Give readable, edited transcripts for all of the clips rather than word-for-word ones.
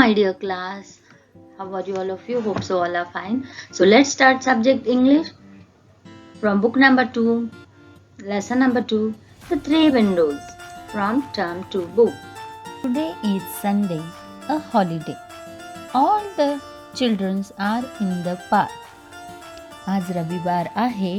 my dear class. How are you all of you? Hope so all are fine. So let's start subject English from book number 2, lesson number 2, The Three Windows from term 2 book. Today is Sunday, a holiday. All the children are in the park. आज रविवार आहे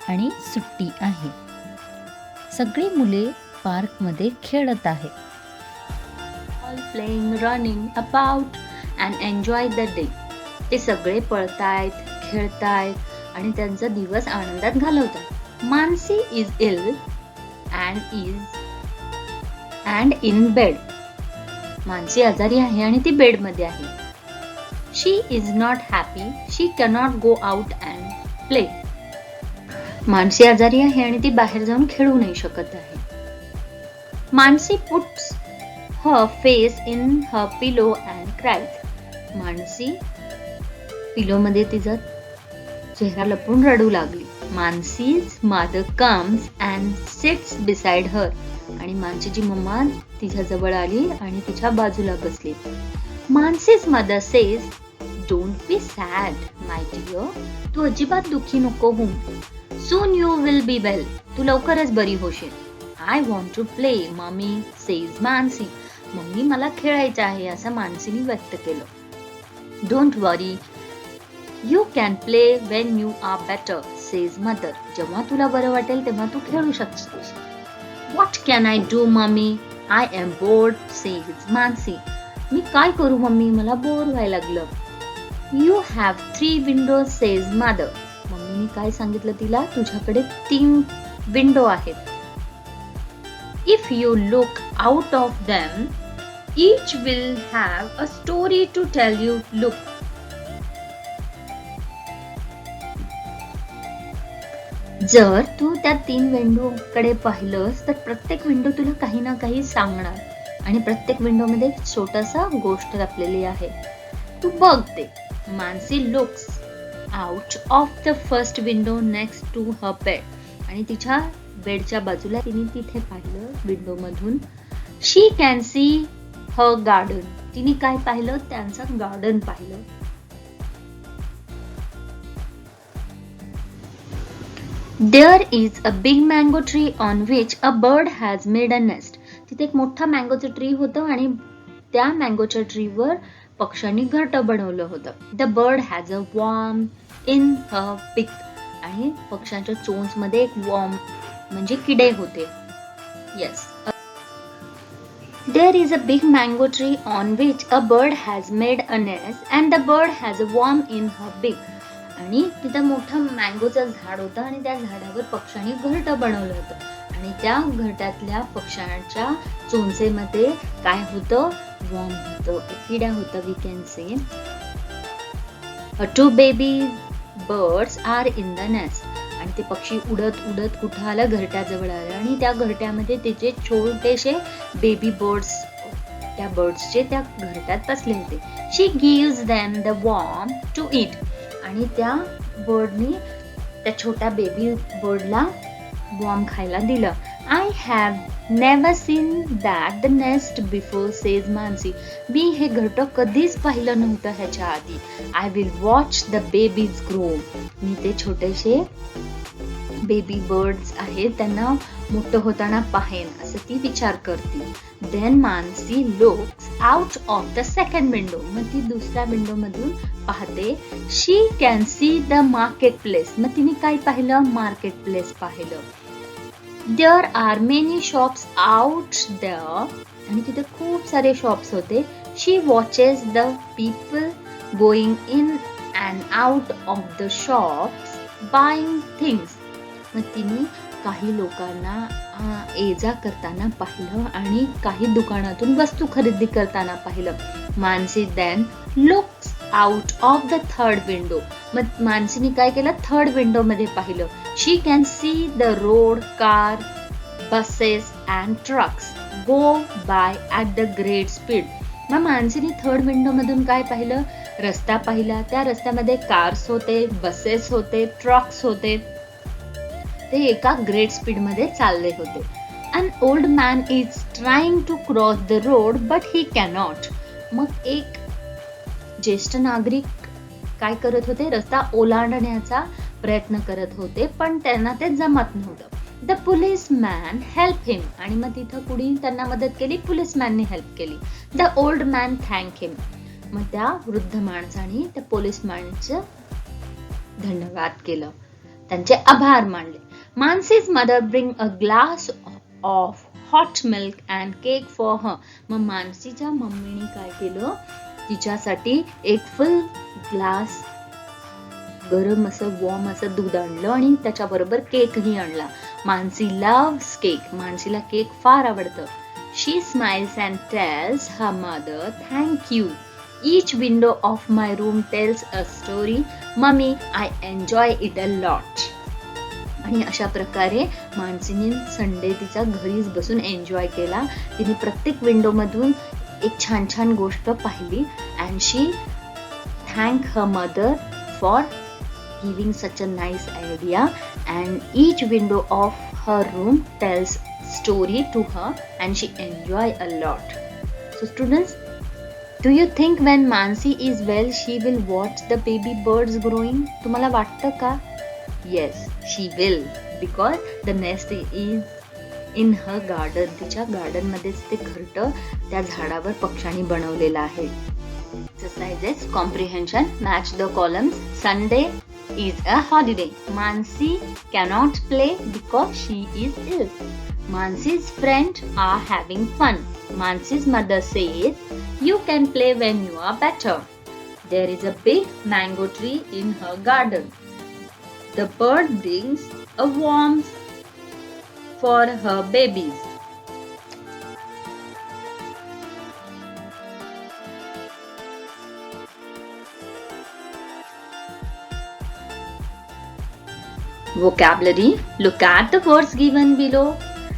आणि सुट्टी आहे. सगळी मुले पार्कमध्ये खेळत आहेत. All playing, running about and enjoy the day. ते सगळे पळतायत, खेळतायत आणि त्यांचा दिवस आनंदात घालवतात. Mansi is ill and in bed. Mansi आजारी आहे आणि ती बेड मध्ये आहे. She is not happy. She cannot go out and play. Mansi आजारी आहे आणि ती बाहेर जाऊन खेळू नाही शकत आहे. Mansi puts her face in her pillow and cried. Mansi pillow मध्ये तिचा चेहरा लपून रडू लागली. मानसी's mother comes and sits beside her. आणि मानसीची मम्मा तिच्या जवळ आली आणि तिच्या बाजूला बसली. मानसी's mother says, "Don't be sad, my dear. तू अजिबात दुःखी नको होऊ. Soon you will be well. तू लवकरच बरी होशील. I want to play, mommy says Mansi. Mummy मला खेळायचं आहे असं मानसीने व्यक्त केलं. Don't worry. You can play when you are better, says mother. जेव्हा तुला बरं वाटेल तेव्हा तू खेळू शकतेस. What can I do, mommy? I am bored, says Mansi. मी काय करू मम्मी, मला बोर व्हायला लागलं. You have 3 windows, says mother. मम्मीने काय सांगितलं तिला, तुझ्याकडे 3 विंडो आहेत. If you look out of them, each will have a story to tell you. Look. जर तू त्या 3 विंडो कडे पाहिलंस तर प्रत्येक विंडो तुला काही ना काही सांगणार आणि प्रत्येक विंडो मध्ये एक छोटासा गोष्ट लपलेली आहे. तू बघ ते. Mansi looks out of the first window next to her bed. आणि तिच्या बेडच्या बाजूला तिने तिथे पाहिलं विंडो मधून. She can see her garden. तिने काय पाहिलं, त्यांचं गार्डन पाहिलं. There is a big mango tree on which a bird has made a nest. तिथे एक मोठा मँगोचं ट्री होतं आणि त्या मँगोच्या ट्रीवर पक्ष्यांनी घरटं बनवलं होतं. The bird has a worm in her beak. आणि पक्ष्यांच्या चोंच मध्ये एक वर्म म्हणजे किडे होते. Yes. There is a big mango tree on which a bird has made a nest and the bird has a worm in her beak. आणि तिथं मोठं मँगोचं झाड होतं आणि त्या झाडावर पक्ष्यांनी घरटं बनवलं होतं आणि त्या घरट्यातल्या पक्ष्यांच्या चोंचेमध्ये काय होतं, वर्म होतं, किडा होतं. We can say 2 baby birds are in the nest. आणि ते पक्षी उडत उडत कुठं आलं, घरट्याजवळ आलं आणि त्या घरट्यामध्ये त्याचे छोटेसे बेबी बर्ड्स त्या बर्ड्सचे त्या घरट्यात बसले होते. She gives them the worm to eat. आणि त्या बर्डनी त्या छोट्या बेबी बर्डला वर्म खायला दिलं. I have never seen that nest before, says Mansi. मी हे घरटं कधीच पाहिलं नव्हतं ह्याच्या आधी. I will watch the babies grow. मी ते छोटेसे बेबी बर्ड्स आहेत त्यांना मोठं होताना पाहेन असं ती विचार करते. Then Mansi looks out of the second window. मग ती दुसऱ्या विंडो मधून पाहते. She can see the marketplace. मग तिने काय पाहिलं, मार्केट प्लेस पाहिलं. There are many shops out there. आणि तिथे खूप सारे शॉप्स होते. She watches the people going in and out of the shops buying things. मग तिने काही लोकांना ये जा करताना पाहिलं आणि काही दुकानातून वस्तू खरेदी करताना पाहिलं. Mansi then looks out of the third window. मग मानसीने काय केलं, थर्ड विंडो मध्ये पाहिलं. She can see the road, car, buses and trucks go by at the great speed. मग मानसीने थर्ड विंडो मधून काय पाहिलं, रस्ता पाहिला. त्या रस्त्यामध्ये कार्स होते, बसेस होते, ट्रक्स होते. ते एका ग्रेट स्पीड मध्ये चालले होते. An old man is trying to cross the road but he cannot. मग एक ज्येष्ठ नागरिक काय करत होते, रस्ता ओलांडण्याचा प्रयत्न करत होते, पण त्यांना ते जमत नव्हतं. द पोलिसमॅन हेल्प हिम, आणि मग तिथं कुणी त्यांना मदत केली, पोलिसमॅनने हेल्प केली. The old man thank him, मग त्या वृद्ध माणसाने त्या पोलिसमॅनचं धन्यवाद केलं, त्यांचे आभार मानले. Mansi's mother bring a glass of hot milk and cake for her, मग मानसीच्या मम्मीने काय केलं, तिच्यासाठी एक फुल ग्लास गरम असं वॉर्म असं दूध आणलं आणि त्याच्याबरोबर केकही आणला. मानसी लव्स केक, मानसीला केक फार आवडतं. She smiles and tells her mother thank you. Each window of my room tells a story. Mummy, I enjoy it a lot. आणि अशा प्रकारे मानसीने संडे तिचा घरीच बसून एन्जॉय केला. तिने प्रत्येक विंडो मधून एक छान छान गोष्ट पाहिली. And she thank her mother for giving such a nice idea. And each window of her room tells story to her and she enjoy a lot. So students, do you think when Mansi is well she will watch the baby birds growing? तुम्हाला वाटतं का? Yes, she will, because the nest is in her garden. तिच्या garden मध्येच ते घरटं त्या झाडावर पक्ष्यांनी बनवलेलं आहे. Exercises, comprehension, match the columns. Sunday is a holiday. Mansi cannot play because she is ill. Mansi's friends are having fun. Mansi's mother says, you can play when you are better. There is a big mango tree in her garden. The bird brings a worm for her babies. Vocabulary. Look at the words given below.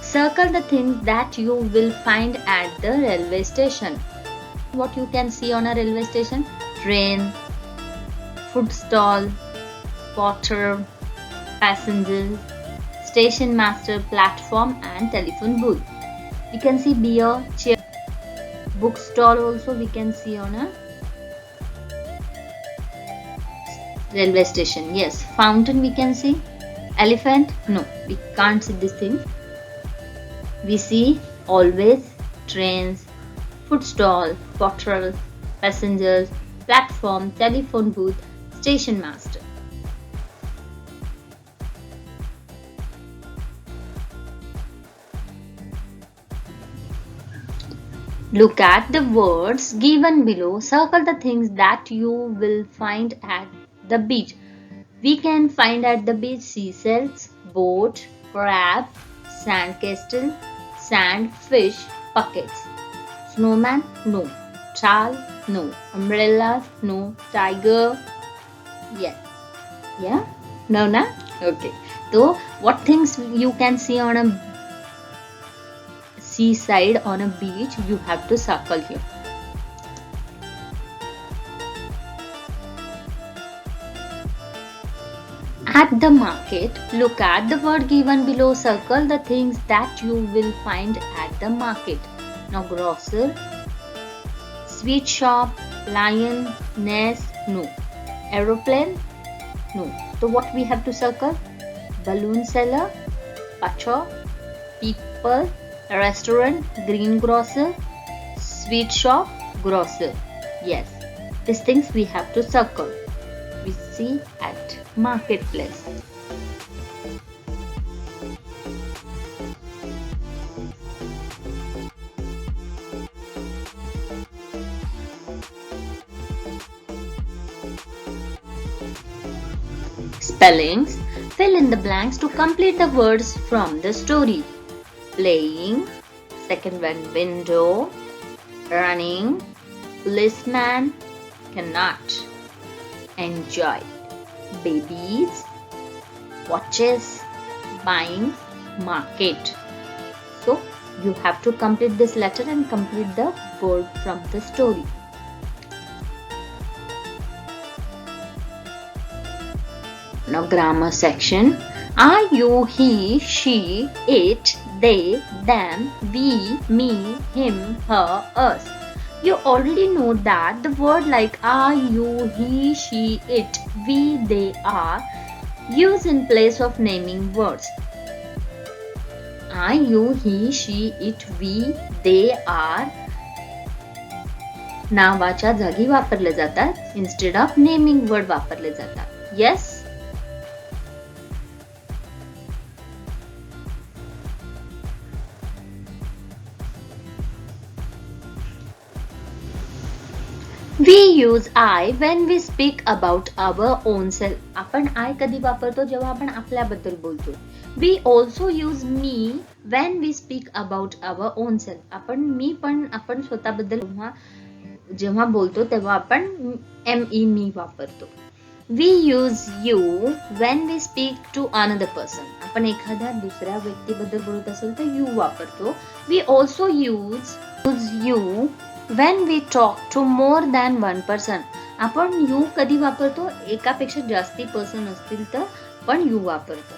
Circle the things that you will find at the railway station. What you can see on a railway station? Train, food stall, porter, passengers, station master, platform and telephone booth. We can see beer, chair, book stall also we can see on a railway station. Yes, fountain we can see. Elephant? No, we can't see this thing. We see always trains, food stall, portal, passengers, platform, telephone booth, station master. Look at the words given below. Circle the things that you will find at the beach. We can find at the beach seashells, boat, crab, sand castle, sand, fish, buckets. Snowman? No. Chal? No. Umbrellas? No. Tiger? Yes. Yeah? No, na? Okay. So, what things you can see on a seaside, on a beach, you have to circle here. At the market, look at the word given below. Circle the things that you will find at the market. Now, grocer, sweet shop, lion, nest, no. Aeroplane, no. So, what we have to circle? Balloon seller, butcher, people, restaurant, greengrocer, sweet shop, grocer. Yes, these things we have to circle. We see at marketplace. Spellings. Fill in the blanks to complete the words from the story. Playing. Second one, window. Running. Policeman. Cannot. Enjoy. Babies, watches, buying, market. So you have to complete this letter and complete the word from the story. Now grammar section. Are, you, he, she, it, they, them, we, me, him, her, us. You already know that the word like I, you, he, she, it, we, they, are used in place of naming words. I, you, he, she, it, we, they, are नावाच्या जागी वापरले जातात instead of naming word वापरले जातात. Yes? We use I when we speak about our own self. आपण I कधी वापरतो जेव्हा आपण आपल्याबद्दल बोलतो. We also use me when we speak about our own self. आपण स्वतःबद्दल जेव्हा बोलतो तेव्हा आपण me मी वापरतो. We use you when we speak to another person. आपण एखाद्या दुसऱ्या व्यक्तीबद्दल बोलत असेल तर you वापरतो. We also use you when we talk to more than one person. आपण you कधी वापरतो एकापेक्षा जास्ती पर्सन असतील तर पण you वापरतो.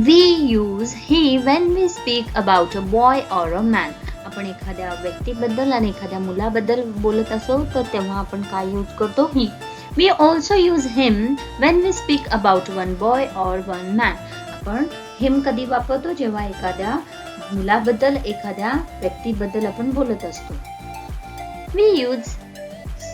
We use he when we speak about a boy or a man. आपण एखाद्या व्यक्तीबद्दल आणि एखाद्या मुलाबद्दल बोलत असो तर तेव्हा आपण काय यूज करतो he. We also use him when we speak about one boy or one man. आपण him कधी वापरतो जेव्हा एखाद्या मुलाबद्दल एखाद्या व्यक्तीबद्दल आपण बोलत असतो. We use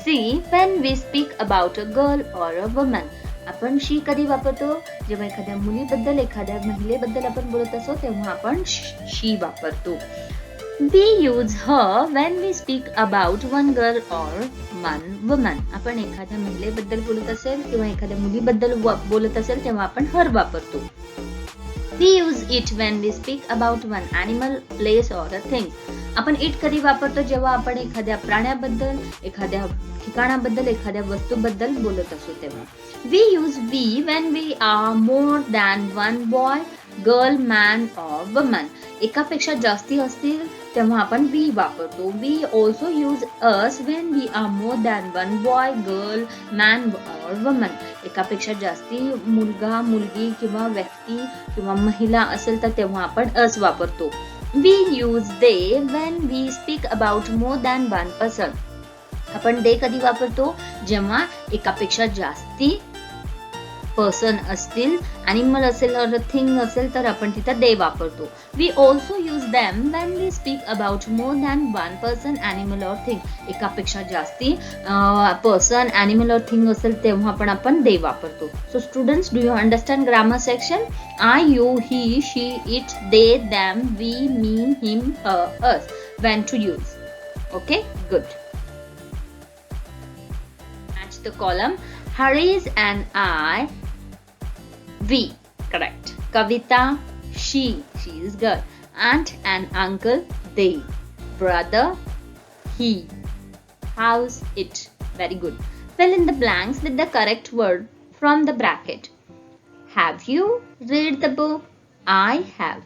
she when we speak about a girl or a woman. आपण she कधी वापरतो जेव्हा एखाद्या मुलीबद्दल एखाद्या महिलेबद्दल आपण बोलत असतो तेव्हा आपण she वापरतो. We use her when we speak about one girl or one woman. आपण एखाद्या महिलेबद्दल बोलत असेल किंवा एखाद्या मुलीबद्दल बोलत असेल तेव्हा आपण her वापरतो. We use it when we speak about one animal, place or a thing. आपण it कधी वापरतो जेव्हा आपण एखाद्या प्राण्याबद्दल, एखाद्या ठिकाणाबद्दल, एखाद्या वस्तूबद्दल बोलत असतो तेव्हा. We use we when we are more than one boy, girl, man or woman. एकापेक्षा जास्ती असतील तेव्हा आपण we वापरतो. We also use us when we are more than one boy, girl, man or woman. एकापेक्षा जास्ती मुलगा, मुलगी किंवा व्यक्ती किंवा महिला असेल तर तेव्हा आपण us वापरतो. We use they when we speak about more than one person. आपण they कधी वापरतो जेव्हा एकापेक्षा जास्ती पर्सन असतील, animal असेल or थिंग असेल तर आपण तिथं they वापरतो. We also use them when we speak about more than one person, animal or thing. एकापेक्षा जास्ती person, animal or thing असेल तेव्हा आपण they वापरतो. So students, do you understand grammar section? I, you, he, she, it, they, them, we, me, him, her, us. When to use. Okay, good. Match the column. Harish and I. We, correct. Kavita, she is girl. Aunt and uncle, they. Brother, he. House, it. Very good. Fill in the blanks with the correct word from the bracket. Have you read the book? I have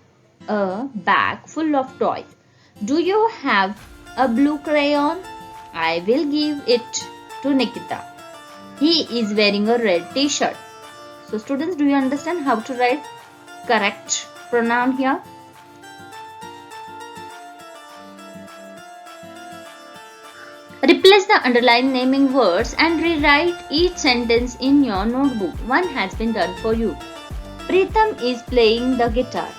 a bag full of toys. Do you have a blue crayon? I will give it to Nikita. He is wearing a red t-shirt. So students, do you understand how to write correct pronoun here? Replace the underlined naming words and rewrite each sentence in your notebook. One has been done for you. Pritham is playing the guitar.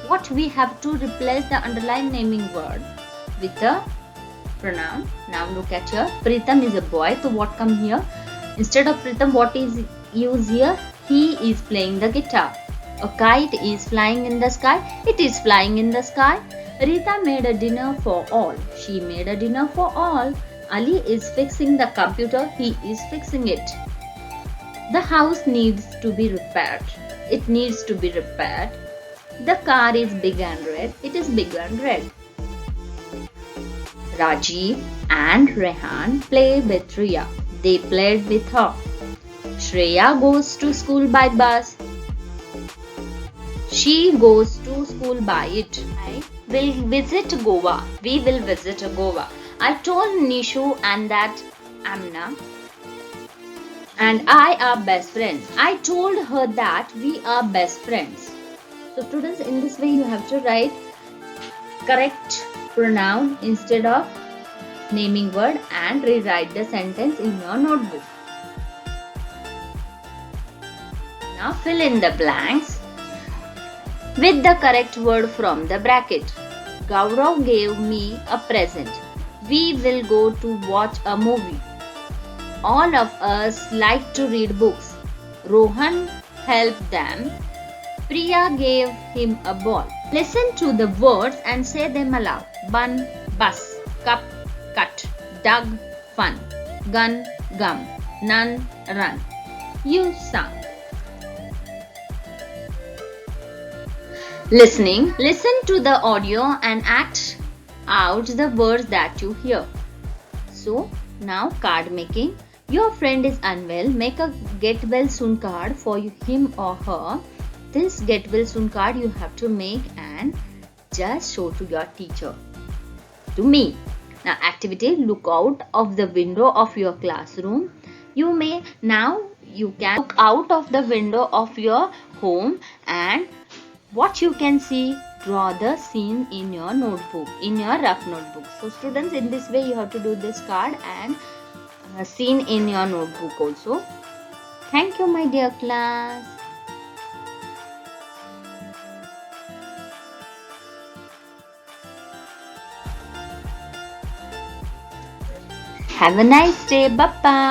What we have to replace the underlined naming word with the pronoun. Now look at here. Pritham is a boy. So what come here? Instead of Pritham, what is used here? He is playing the guitar. A kite is flying in the sky. It is flying in the sky. Rita made a dinner for all. She made a dinner for all. Ali is fixing the computer. He is fixing it. The house needs to be repaired. It needs to be repaired. The car is big and red. It is big and red. Rajiv and Rehan play with Riya. They played with her. Shreya goes to school by bus. She goes to school by it. I will visit Goa. We will visit Goa. I told Nishu and that Amna and I are best friends. I told her that we are best friends. So students, in this way you have to write correct pronoun instead of naming word and rewrite the sentence in your notebook. Now fill in the blanks with the correct word from the bracket. Gaurav gave me a present. We will go to watch a movie. All of us like to read books. Rohan helped them. Priya gave him a ball. Listen to the words and say them aloud. Bun, bus, cup, cut, dug, fun, gun, gum, none, run. You sung. Listening, listen to the audio and act out the words that you hear. So, now card making. Your friend is unwell. Make a get well soon card for him or her. This get well soon card you have to make and just show to your teacher. To me. Now activity, look out of the window of your classroom. You can look out of the window of your home and what you can see, draw the scene in your notebook, in your rough notebook. So students, in this way you have to do this card and scene in your notebook also. Thank you my dear class. Have a nice day. Bye bye.